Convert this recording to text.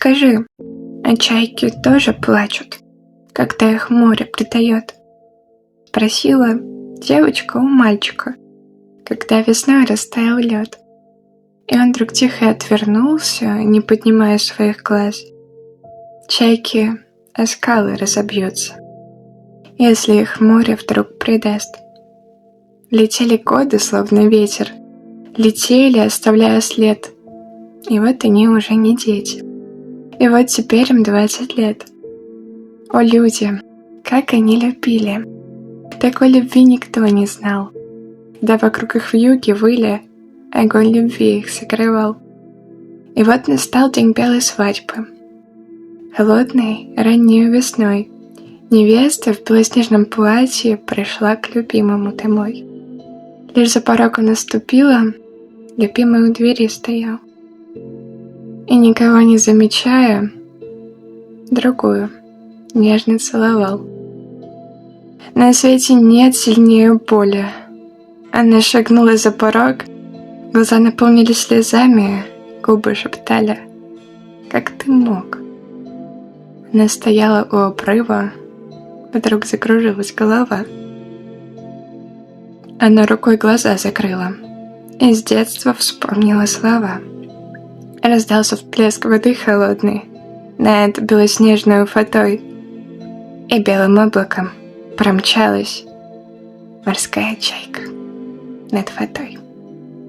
скажи, а чайки тоже плачут, когда их море предает? Спросила девочка у мальчика, когда весной растаял лед. И он вдруг тихо отвернулся, не поднимая своих глаз. Чайки о скалы разобьются, если их море вдруг предаст. Летели годы, словно ветер, летели, оставляя след. И вот они уже не дети. И вот теперь им 20 лет. О, люди, как они любили! Такой любви никто не знал. Да вокруг их вьюги выли, огонь любви их согревал. И вот настал день белой свадьбы. Холодной, ранней весной невеста в белоснежном платье пришла к любимому домой. Лишь за порогом наступила, любимый у двери стоял. И никого не замечая, другую нежно целовал. На свете нет сильнее боли. Она шагнула за порог, глаза наполнились слезами, губы шептали: «Как ты мог?» Она стояла у обрыва, вдруг закружилась голова. Она рукой глаза закрыла и с детства вспомнила слова. Раздался всплеск воды холодной над белоснежной фатой, и белым облаком промчалась морская чайка над фатой.